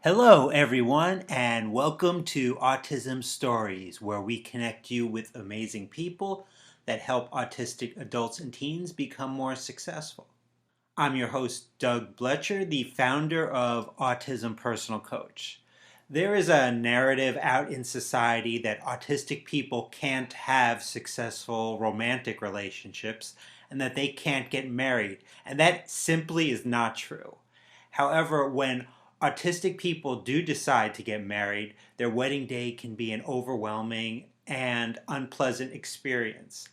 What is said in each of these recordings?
Hello, everyone, and welcome to Autism Stories, where we connect you with amazing people that help autistic adults and teens become more successful. I'm your host, Doug Bletcher, the founder of Autism Personal Coach. There is a narrative out in society that autistic people can't have successful romantic relationships and that they can't get married, and that simply is not true. However, when autistic people do decide to get married, their wedding day can be an overwhelming and unpleasant experience.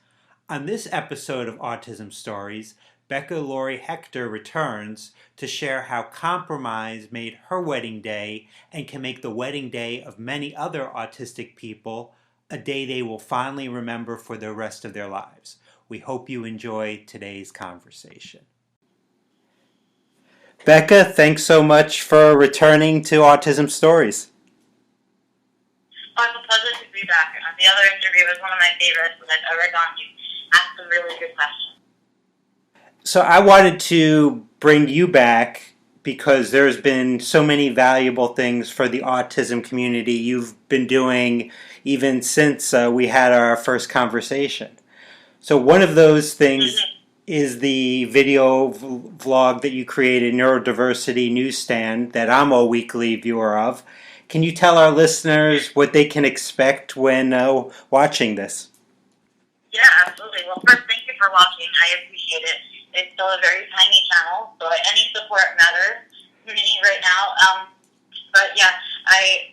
On this episode of Autism Stories, Becca Lory Hector returns to share how compromise made her wedding day and can make the wedding day of many other autistic people a day they will fondly remember for the rest of their lives. We hope you enjoy today's conversation. Becca, thanks so much for returning to Autism Stories. Oh, it's a pleasure to be back. The other interview was one of my favorites that I've ever gone to. Asked some really good questions. So I wanted to bring you back because there's been so many valuable things for the autism community you've been doing even since we had our first conversation. So one of those things is the video vlog that you created, Neurodiversity Newsstand, that I'm a weekly viewer of. Can you tell our listeners what they can expect when watching this? Yeah, absolutely. Well, first, thank you for watching. I appreciate it. It's still a very tiny channel, so any support matters to me right now. But yeah, I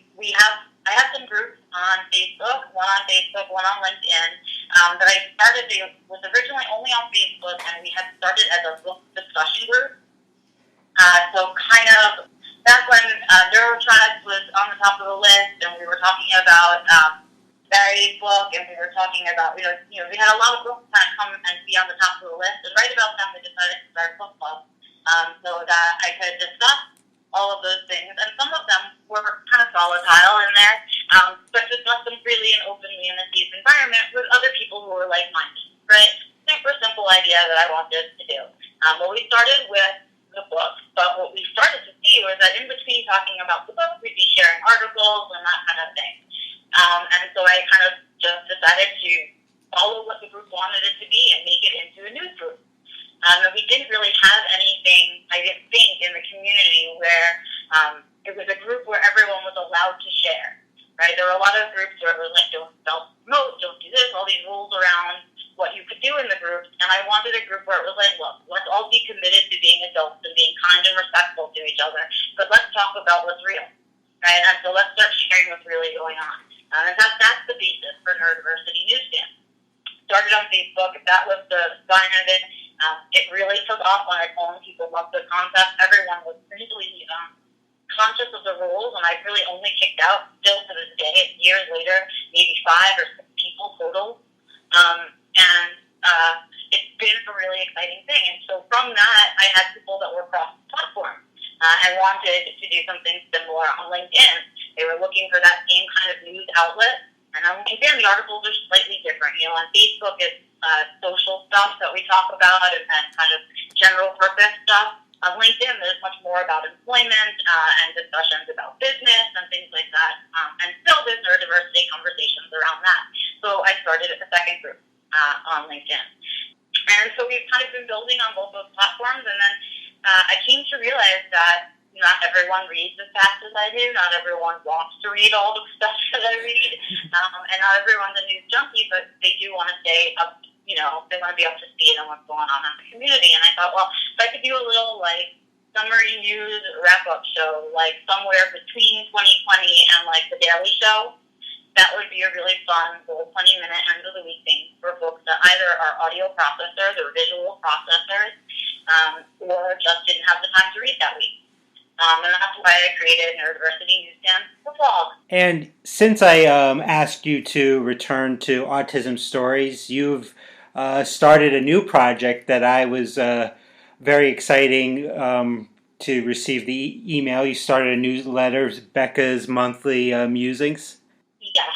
have some groups on Facebook, one on LinkedIn. That I started was originally only on Facebook, and we had started as a book discussion group. So kind of back when Neurotronics was on the top of the list, and we were talking about Barry's book, and we were talking about we had a lot of books kind of come and be on the top of the list. And right about then, we decided to start a book club so that I could discuss all of those things, and some of them were kind of volatile in there, but discuss them freely and openly in a safe environment with other people who were like-minded, right? Super simple idea that I wanted to do. Well, we started with the book, but what we started to see was that in between talking about the book, we'd be sharing articles and that kind of thing. And so I kind of just decided to follow what the group wanted it to be and make it into a news group. And we didn't really have anything, I didn't think, in the community where it was a group where everyone was allowed to share, right? There were a lot of groups where it was like, don't self-promote, don't do this, all these rules around what you could do in the groups. And I wanted a group where it was like, look, let's all be committed to being adults and being kind and respectful to each other, but let's talk about what's real, right? And so let's start sharing what's really going on. And that's the basis for Neurodiversity Newsstand. Started on Facebook. That was the sign of it. It really took off on its own. People loved the concept. Everyone was really conscious of the rules, and I really only kicked out, still to this day, years later, maybe 5 or 6 people total. It's been a really exciting thing. And so from that, I had people that were cross-platform and wanted to do something similar on LinkedIn. They were looking for that same kind of news outlet. And on LinkedIn, the articles are slightly different. On Facebook, it's social stuff that we talk about and kind of general purpose stuff. On LinkedIn, there's much more about employment and discussions about business and things like that. And still, there's neurodiversity conversations around that. So I started a second group on LinkedIn. And so we've kind of been building on both those platforms. And then I came to realize that not everyone reads as fast as I do. Not everyone wants to read all the stuff that I read. And not everyone's a news junkie, but they do want to stay up, they want to be up to speed on what's going on in the community. And I thought, well, if I could do a little, summary news wrap-up show, somewhere between 2020 and, The Daily Show, that would be a really fun little 20-minute end of the week thing for folks that either are audio processors or visual processors or just didn't have the time to read that week. And that's why I created Neurodiversity Newsstand for vlog. And since I asked you to return to Autism Stories, you've started a new project that I was very exciting to receive the email. You started a newsletter, Becca's Monthly Musings. Yes.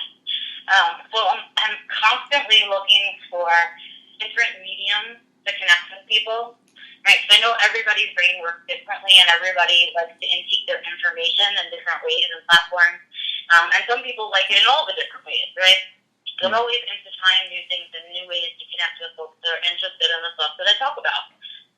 So I'm constantly looking for different mediums to connect with people. Right, so I know everybody's brain works differently, and everybody likes to intake their information in different platforms. And some people like it in all the different ways, right? So I'm always into trying new things and new ways to connect with folks that are interested in the stuff that I talk about.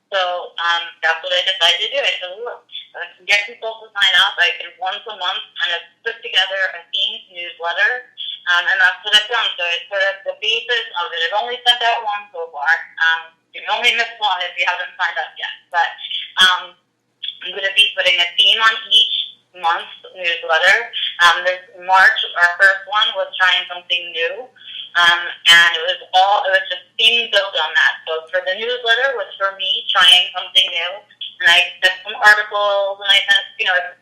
So that's what I decided to do. I said, look, I can get people to sign up. I can once a month kind of put together a themed newsletter. And that's what I've done. So it's sort of the basis of it. I've only sent out one so far. You can only miss one if you haven't signed up yet. But I'm going to be putting a theme on each month's newsletter. This March, our first one was trying something new. And it was just being built on that. So for the newsletter was for me trying something new. And I sent some articles and I sent,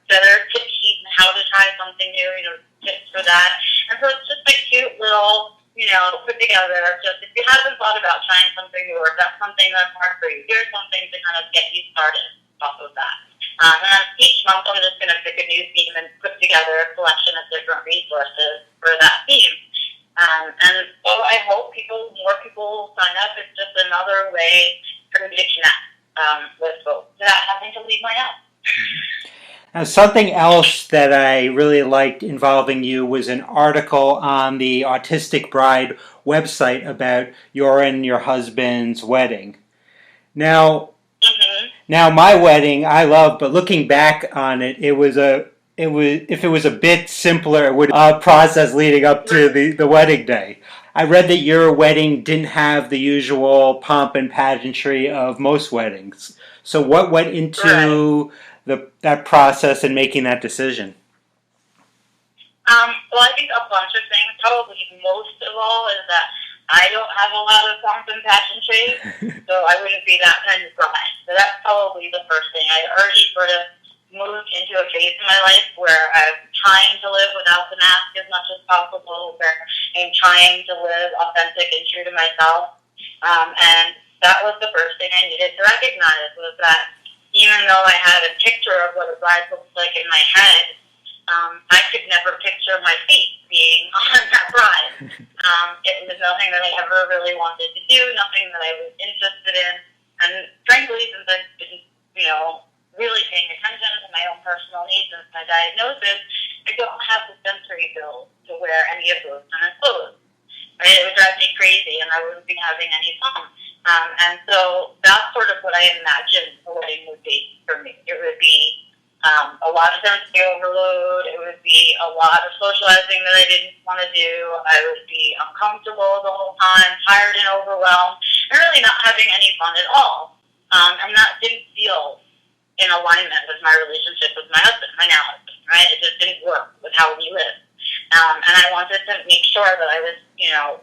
better tip sheets on how to try something new, tips for that. And so it's just a cute little, put together. Just if you haven't thought about trying something new or if that's something that's hard for you, here's something to kind of get you started off of that. And then each month I'm just going to pick a new theme and put together a collection of different resources for that theme. And so I hope more people sign up. It's just another way for me to connect with folks without having to leave my house. Now, something else that I really liked involving you was an article on the Autistic Bride website about your and your husband's wedding. Now, my wedding I love, but looking back on it, if it was a bit simpler, it would process leading up to the wedding day. I read that your wedding didn't have the usual pomp and pageantry of most weddings. So what went into that process and making that decision? Well, I think a bunch of things. Probably most of all is that I don't have a lot of pomp and pageantry, so I wouldn't be that kind of bride. So that's probably the first thing. I already sort of moved into a phase in my life where I'm trying to live without the mask as much as possible, where I'm trying to live authentic and true to myself. And that was the first thing I needed to recognize, was that even though I had a picture of what a bride looks like in my head, I could never picture my feet being on that bride. It was nothing that I ever really wanted to do, nothing that I was interested in. And frankly, since I've been, really paying attention to my own personal needs since my diagnosis, I don't have the sensory build to wear any of those kind of clothes. Right? It would drive me crazy, and I wouldn't be having any fun. And so that's sort of what I imagined a wedding would be for me. It would be a lot of sensory overload. It would be a lot of socializing that I didn't want to do. I would be uncomfortable the whole time, tired and overwhelmed, and really not having any fun at all. And that didn't feel in alignment with my relationship with my husband, my now husband, right? It just didn't work with how we live. And I wanted to make sure that I was,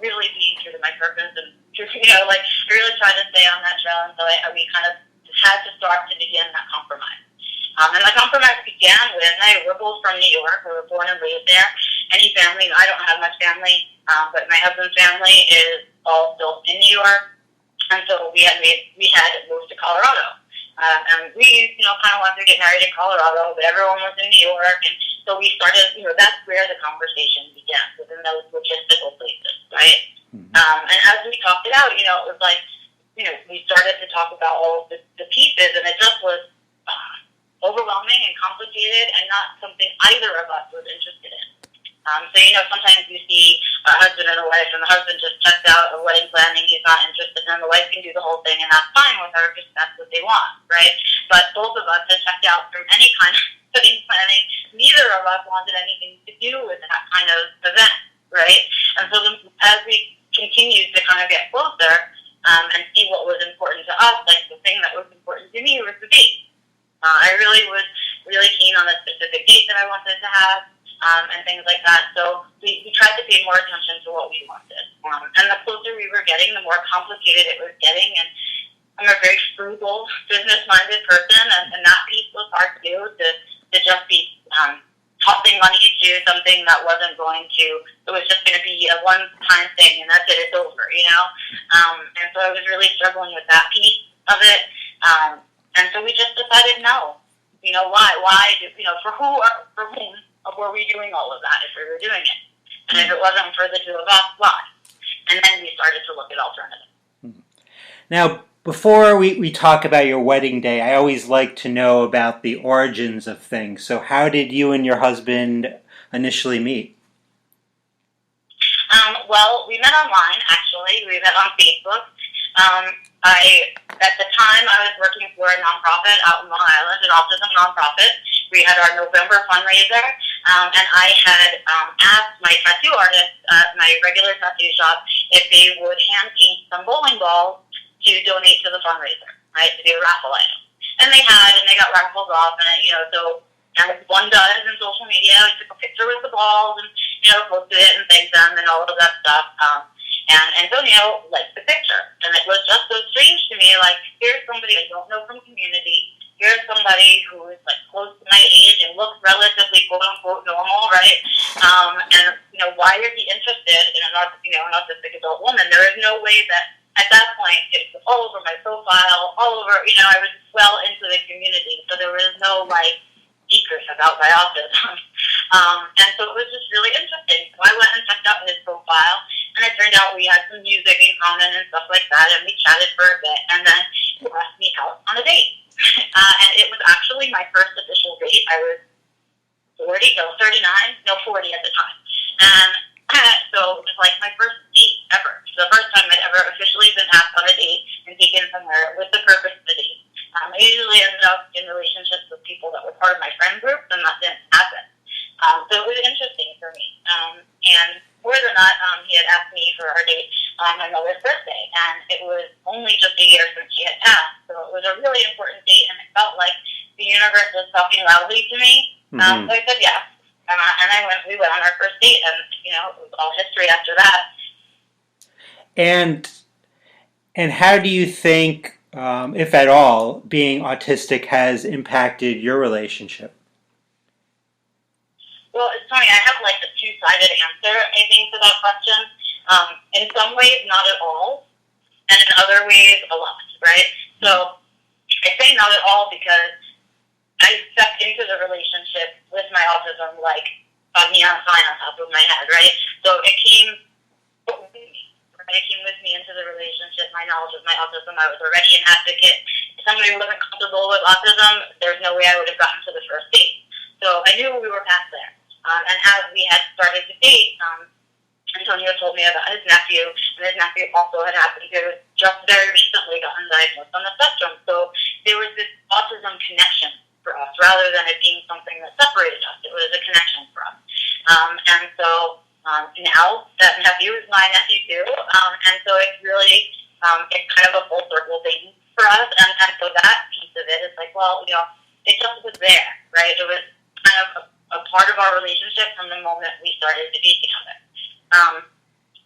really being true to my purpose and, really trying to stay on that trail. And so we kind of had to start to begin that compromise. And the compromise began with, we're both from New York. We were born and raised there. Any family, I don't have much family, but my husband's family is all still in New York. And so we had moved to Colorado. And we, kind of wanted to get married in Colorado, but everyone was in New York. And so we started, that's where the conversation began, within those logistical places, right? And as we talked it out, it was like, we started to talk about all of the pieces, and it just was overwhelming and complicated and not something either of us was interested in. So, sometimes you see a husband and a wife, and the husband just checks out a wedding planning, he's not interested, and the wife can do the whole thing, and that's fine with her because that's what they want, right? But both of us had checked out from any kind of wedding planning. Neither of us wanted anything to do with that kind of event, right? And so as we continued to kind of get closer and see what was important to us, like the thing that was important to me was the date. I really was really keen on a specific date that I wanted to have. And things like that. So we tried to pay more attention to what we wanted. And the closer we were getting, the more complicated it was getting. And I'm a very frugal, business-minded person, and that piece was hard to do, to just be tossing money to something that wasn't going to, it was just going to be a one-time thing, and that's it, it's over, And so I was really struggling with that piece of it. And so we just decided no. Why? For whom? Were we doing all of that if we were doing it? And if it wasn't for the two of us, why? And then we started to look at alternatives. Now, Before we talk about your wedding day, I always like to know about the origins of things. So, how did you and your husband initially meet? Well, we met online, actually. We met on Facebook. At the time, I was working for a nonprofit out in Long Island, an autism nonprofit. We had our November fundraiser, and I had asked my tattoo artist at my regular tattoo shop if they would hand paint some bowling balls to donate to the fundraiser, right, to be a raffle item. And they got raffled off, and so as one does in social media, I took a picture with the balls and posted it and thanked them and all of that stuff. And Antonio liked the picture, and it was just so strange to me. Like, here's somebody I don't know from community. Here's somebody who is like close to my age and looks relatively quote unquote normal, right? And why is he interested in an autistic adult woman? There is no way that at that point it was all over my profile, all over. I was well into the community, so there was no like secret about my autism. And so it was just really interesting. So I went and checked out his profile, and it turned out we had some music in common and stuff like that, and we chatted for a bit, and then he asked me out on a date. And it was actually my first official date. I was 40 at the time. And so it was like my first date ever. The first time I'd ever officially been asked on a date and taken somewhere with the purpose of the date. I usually ended up in relationships with people that were part of my friend group, and that didn't happen. So it was interesting for me. And more than that, he had asked me for our date on my mother's birthday, and it was only just a year since she had passed. So it was a really important date, and it felt like the universe was talking loudly to me. So I said yes. And we went on our first date, and it was all history after that. And how do you think, if at all, being autistic has impacted your relationship? Well, it's funny. I have like a two-sided answer, I think, to that question. In some ways, not at all, and in other ways, a lot, right? So I say not at all because I stepped into the relationship with my autism like a neon sign on top of my head, right? So it came with me. Right? It came with me into the relationship, my knowledge of my autism. I was already an advocate. If somebody wasn't comfortable with autism, there's no way I would have gotten to the first date. So I knew we were past there. And as we had started to date, Antonio told me about his nephew, and his nephew also had happened to just very recently gotten diagnosed on the spectrum. So there was this autism connection for us, rather than it being something that separated us. It was a connection for us. And so now that nephew is my nephew too, and so it's really it's kind of a full circle thing for us. And so that piece of it is like, well, it just was there, right? It was kind of a part of our relationship from the moment we started to be together.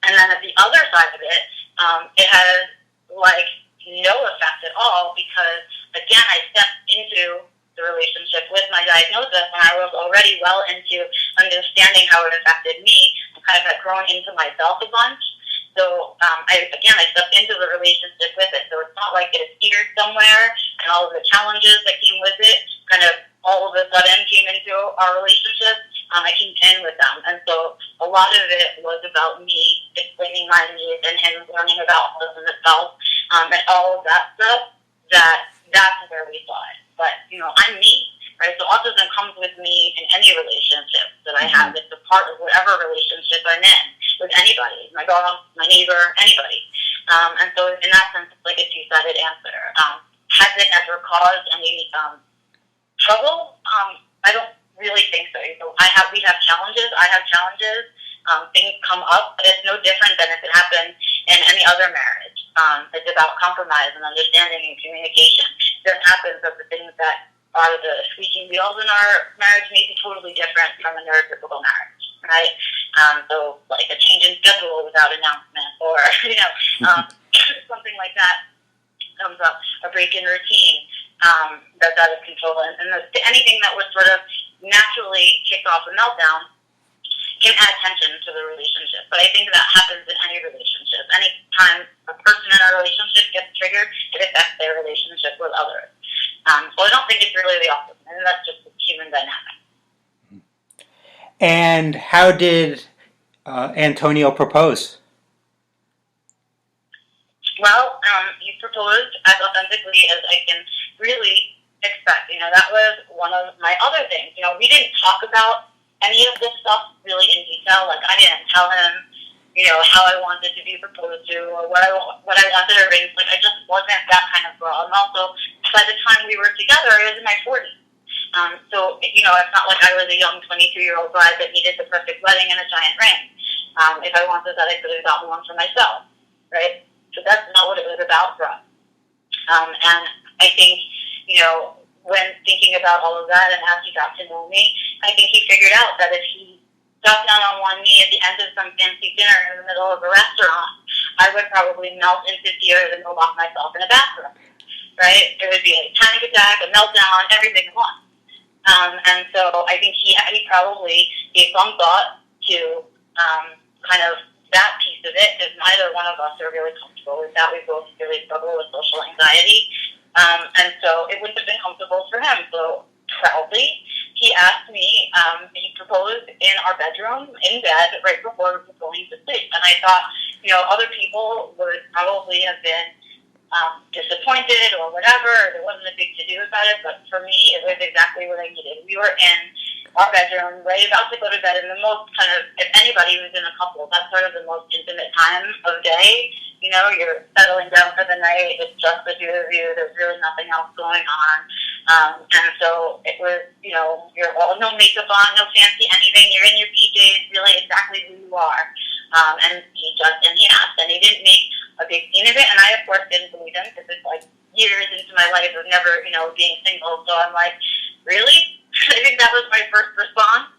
And then at the other side of it, it has like no effect at all because, again, I stepped into the relationship with my diagnosis and I was already well into understanding how it affected me and kind of had grown into myself a bunch. So, I stepped into the relationship with it. So it's not like it appeared somewhere and all of the challenges that came with it kind of all of a sudden came into our relationship. I came in with them. And so a lot of it was about me explaining my needs and him learning about autism itself, and all of that stuff. That's where we saw it. But, I'm me, right? So autism comes with me in any relationship that I have. It's a part of whatever relationship I'm in with anybody, my dog, my neighbor, anybody. And so in that sense, it's like a two-sided answer. Has it ever caused any trouble? I don't really think so. We have challenges. I have challenges. Things come up, but it's no different than if it happened in any other marriage. It's about compromise and understanding and communication. There happens that the things that are the squeaking wheels in our marriage may be totally different from a neurotypical marriage, right? So like a change in schedule without announcement, or something like that comes up, a break in routine that's out of control, and anything that would sort of naturally kick off a meltdown can add tension to the relationship. But I think that happens in any relationship. Anytime a person in a relationship gets triggered, it affects their relationship with others. So I don't think it's really the opposite. And that's just the human dynamic. And how did Antonio propose? Well, he proposed as authentically as I can really expect. That was one of my other things. We didn't talk about any of this stuff really in detail. Like, I didn't tell him, how I wanted to be proposed to or what I wanted to arrange. Like, I just wasn't that kind of girl. And also, by the time we were together, I was in my 40s. So, it's not like I was a young 22-year-old bride that needed the perfect wedding and a giant ring. If I wanted that, I could have gotten one for myself, right? So that's not what it was about for us. And I think, when thinking about all of that and as he got to know me, I think he figured out that if he got down on one knee at the end of some fancy dinner in the middle of a restaurant, I would probably melt into tears and go lock myself in a bathroom, right? It would be a panic attack, a meltdown, everything at once. And so I think he probably gave some thought to kind of that piece of it, because neither one of us are really comfortable with that. We both really struggle with social anxiety. And so it wouldn't have been comfortable for him. So proudly, he asked me, he proposed in our bedroom, in bed, right before we were going to sleep. And I thought, other people would probably have been disappointed or whatever. There wasn't a big to-do about it. But for me, it was exactly what I needed. We were in our bedroom, right about to go to bed, in the most kind of, if anybody was in a couple, that's sort of the most intimate time of day. You're settling down for the night. It's just the two of you. There's really nothing else going on. And so it was, you're all no makeup on, no fancy anything. You're in your PJs, really exactly who you are. And he asked, and he didn't make a big scene of it. And I, of course, didn't believe him, because it's like years into my life of never, being single. So I'm like, really? I think that was my first response.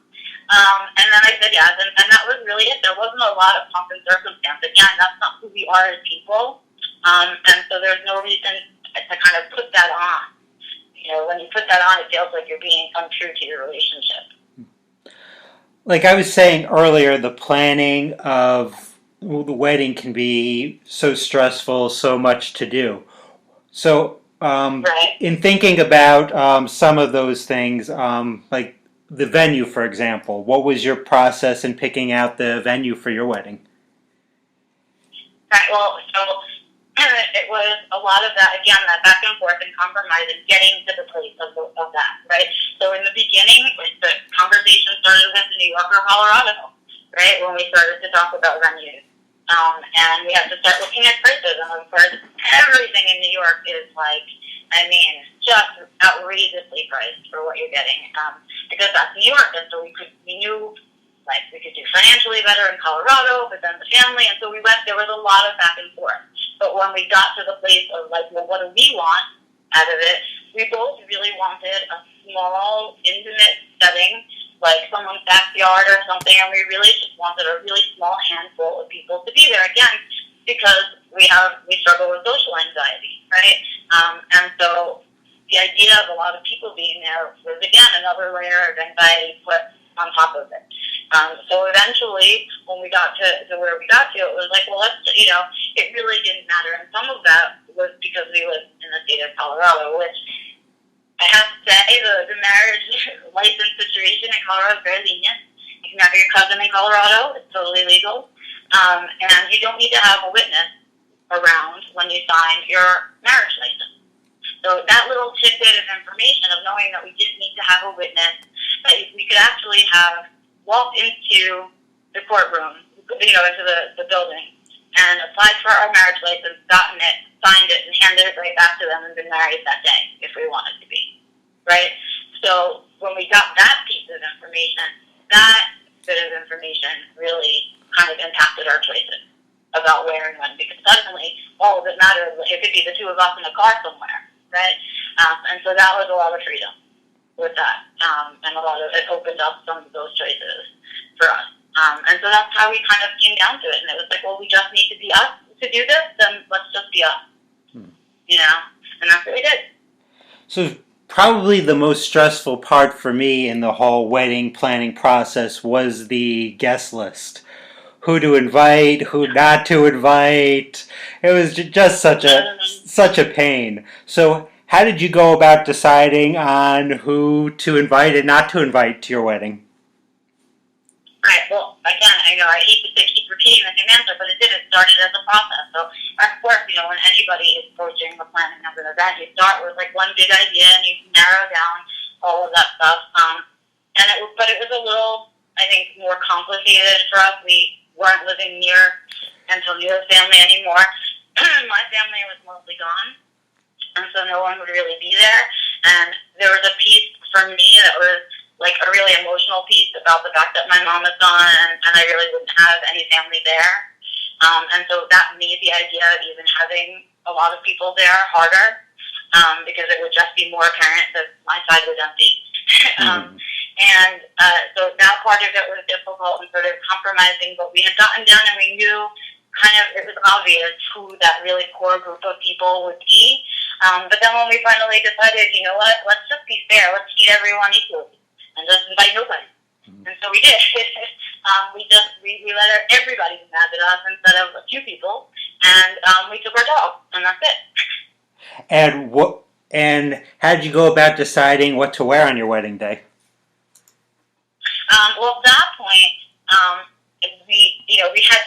And then I said yes, and that was really it. There wasn't a lot of pomp and circumstance. Again, that's not who we are as people. And so there's no reason to kind of put that on. When you put that on, it feels like you're being untrue to your relationship. Like I was saying earlier, the planning of the wedding can be so stressful, so much to do. So, Right. in thinking about some of those things, like the venue, for example, what was your process in picking out the venue for your wedding? Right. Well, so it was a lot of that, again, that back and forth and compromise and getting to the place of that, right? So in the beginning, the conversation started with New York or Colorado, right, when we started to talk about venues. And we had to start looking at prices. And of course, everything in New York is just outrageously priced for what you're getting. Because that's New York. And so we knew, we could do financially better in Colorado, but then the family. And so there was a lot of back and forth. But when we got to the place of, what do we want out of it, we both really wanted a small, intimate setting, like someone's backyard or something, and we really just wanted a really small handful of people to be there, again, because we struggle with social anxiety, right? And so the idea of a lot of people being there was, again, another layer of anxiety put on top of it. So eventually, when we got to where we got to, it was like, well, it really didn't matter. And some of that was because we lived in the state of Colorado, which I have to say, the marriage license situation in Colorado is very lenient. You can marry your cousin in Colorado. It's totally legal. And you don't need to have a witness around when you sign your marriage license. So that little tidbit of information of knowing that we didn't need to have a witness, that we could actually have walked into the courtroom, into the building, and applied for our marriage license, gotten it, signed it, and handed it right back to them and been married that day if we wanted to be, right? So when we got that piece of information, that bit of information really kind of impacted our choices about where and when, because suddenly all of it mattered. It could be the two of us in a car somewhere, right? And so that was a lot of freedom with that, and a lot of it opened up some of those choices for us. And so that's how we kind of came down to it. And it was like, well, we just need to be us to do this, then let's just be us. And that's what we did. So probably the most stressful part for me in the whole wedding planning process was the guest list. Who to invite, who not to invite. It was just such a pain. So how did you go about deciding on who to invite and not to invite to your wedding? Right. Well, again, I hate to keep repeating the same answer, but it did. It started as a process. So, of course, when anybody is approaching the planning of an event, you start with like one big idea and you narrow down all of that stuff. But it was a little, I think, more complicated for us. We weren't living near Antonio's family anymore. My family was mostly gone, and so no one would really be there. And there was a piece for me that was like a really emotional piece about the fact that my mom is gone and I really wouldn't have any family there. And so that made the idea of even having a lot of people there harder, because it would just be more apparent that my side was empty. So that part of it was difficult and sort of compromising, but we had gotten down and we knew it was obvious who that really core group of people would be. But then when we finally decided, you know what, let's just be fair, let's treat everyone equally and just invite nobody. And so we did. We let everybody be mad at us instead of a few people, and we took our dog, and that's it. And how did you go about deciding what to wear on your wedding day? Well, at that point, we had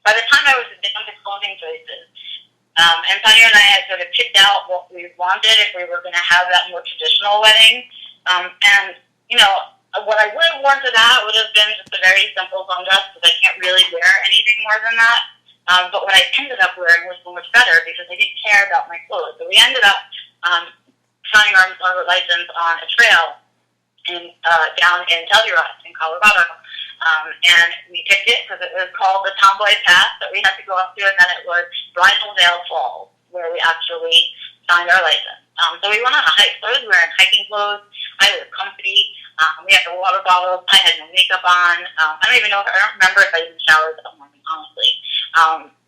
by the time I was down to clothing choices, Antonio and I had sort of picked out what we wanted if we were going to have that more traditional wedding. What I would have worn to that would have been just a very simple sundress, because I can't really wear anything more than that. But what I ended up wearing was so much better because I didn't care about my clothes. So we ended up signing our license on a trail down in Telluride in Colorado. And we picked it because it was called the Tomboy Pass that we had to go up to, and then it was Bridal Veil Falls, where we actually signed our license. So we went on a hike. So I was wearing hiking clothes. I was comfy. We had the water bottles. I had no makeup on. I don't remember if I even showered that morning, honestly.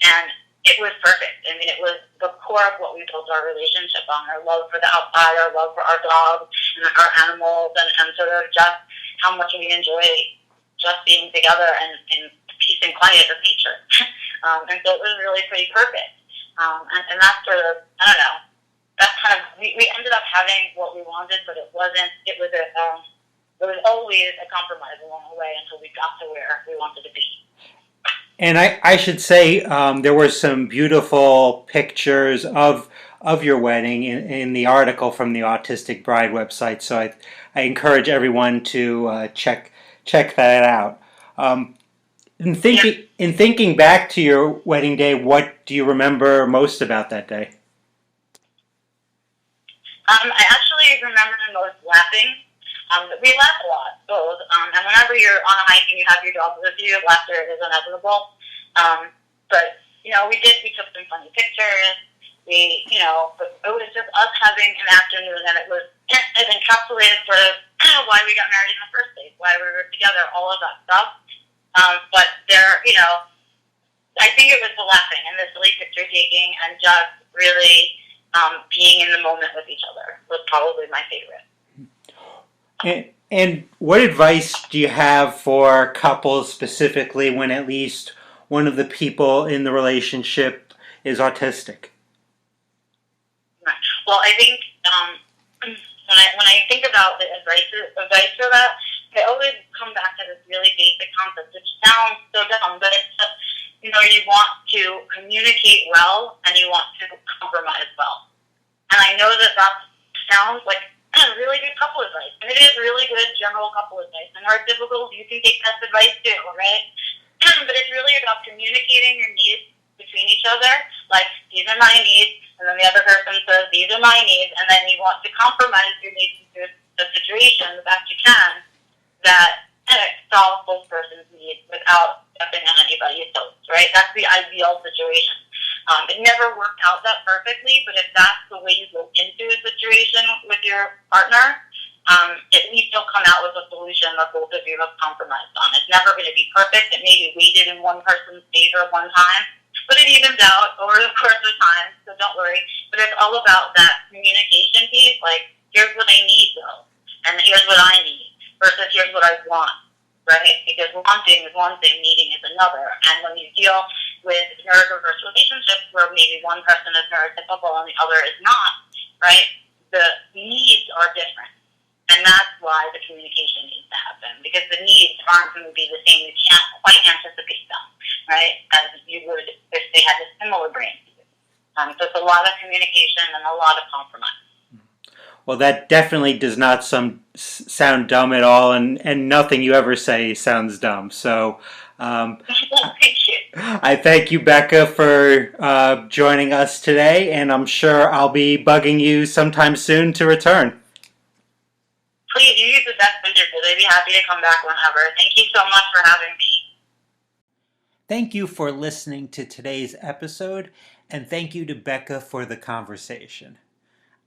And it was perfect. I mean, it was the core of what we built our relationship on, our love for the outside, our love for our dogs and our animals, and sort of just how much we enjoy just being together and in peace and quiet of nature. And so it was really pretty perfect. And that's sort of, I don't know, that's we ended up having what we wanted, but it wasn't, it was always a compromise along the way until we got to where we wanted to be. And I should say there were some beautiful pictures of your wedding in the article from the Autistic Bride website, so I encourage everyone to check that out. In thinking back to your wedding day, what do you remember most about that day? I actually remember the most laughing. We laugh a lot, both. And whenever you're on a hike and you have your dog with you, laughter is inevitable. But we took some funny pictures. But it was just us having an afternoon, and it encapsulated sort of why we got married in the first place, why we were together, all of that stuff. But I think it was the laughing and the silly picture taking and just really being in the moment with each other was probably my favorite. And what advice do you have for couples specifically when at least one of the people in the relationship is autistic? Well, I think when I think about the advice for that, I always come back to this really basic concept, which sounds so dumb, but it's just, you want to communicate well and you want to compromise well. And I know that sounds like really good couple advice, and it is really good general couple advice. And hard difficult, you can take that advice too, right? But it's really about communicating your needs between each other, like, these are my needs, and then the other person says, these are my needs, and then you want to compromise your needs into the situation the best you can that solves both person's needs without stepping on anybody's toes, right? That's the ideal situation. It never worked out that perfectly, but if that's the way you go into a situation with your partner, at least you'll come out with a solution that both of you have compromised on. It's never going to be perfect. It may be weighted in one person's favor one time, but it evens out over the course of time, so don't worry. But it's all about that communication piece, like, here's what I need, though, and here's what I need, versus here's what I want, right? Because wanting is one thing, needing is another. And when you deal with neurodiverse relationships where maybe one person is neurotypical and the other is not, right, the needs are different. And that's why the communication needs to happen, because the need aren't going to be the same. You can't quite anticipate them, right, as you would if they had a similar brain. So it's a lot of communication and a lot of compromise. Well, that definitely does not sound dumb at all, and nothing you ever say sounds dumb. So Thank you. I thank you, Becca, for joining us today, and I'm sure I'll be bugging you sometime soon to return. Please, you use the best visitors. I'd be happy to come back whenever. Thank you so much for having me. Thank you for listening to today's episode, and thank you to Becca for the conversation.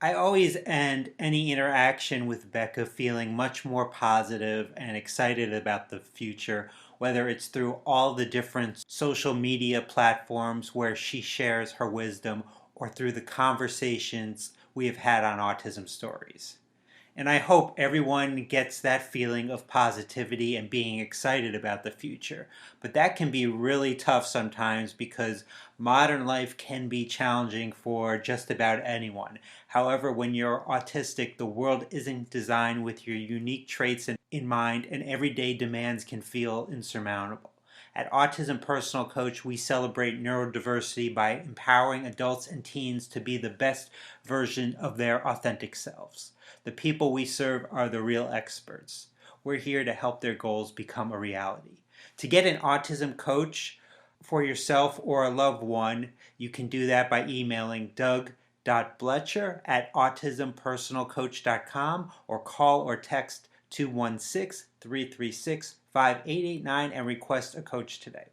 I always end any interaction with Becca feeling much more positive and excited about the future, whether it's through all the different social media platforms where she shares her wisdom or through the conversations we have had on Autism Stories. And I hope everyone gets that feeling of positivity and being excited about the future. But that can be really tough sometimes because modern life can be challenging for just about anyone. However, when you're autistic, the world isn't designed with your unique traits in mind, and everyday demands can feel insurmountable. At Autism Personal Coach, we celebrate neurodiversity by empowering adults and teens to be the best version of their authentic selves. The people we serve are the real experts. We're here to help their goals become a reality. To get an autism coach for yourself or a loved one, you can do that by emailing doug.bletcher@autismpersonalcoach.com or call or text 216-336-5889 and request a coach today.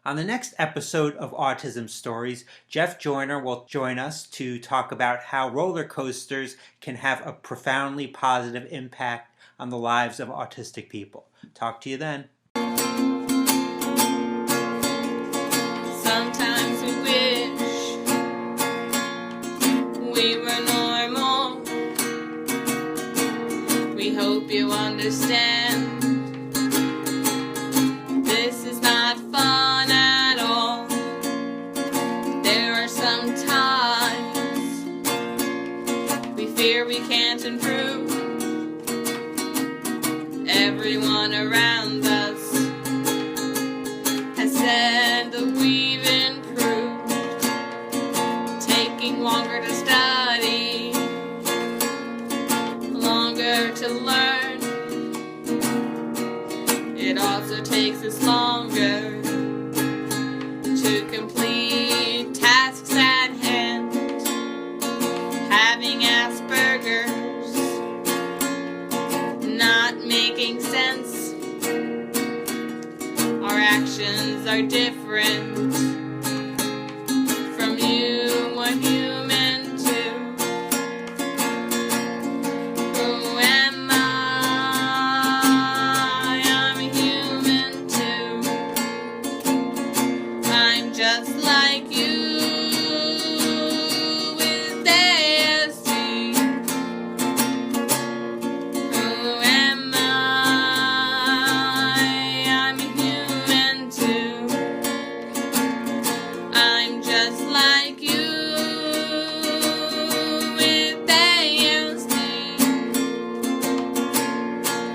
On the next episode of Autism Stories, Jeff Joyner will join us to talk about how roller coasters can have a profoundly positive impact on the lives of autistic people. Talk to you then. Sometimes we wish we were normal. We hope you understand. This is not fun at all. There are some times we fear we can't improve. Everyone around us has said that we've improved. Taking longer to study, longer to learn. It also takes us longer to complete tasks at hand. Having Asperger's, not making sense. Our actions are different from you, a human too. Who am I? I'm a human too. I'm just like you with ASD. Who am I? I'm a human too. I'm just like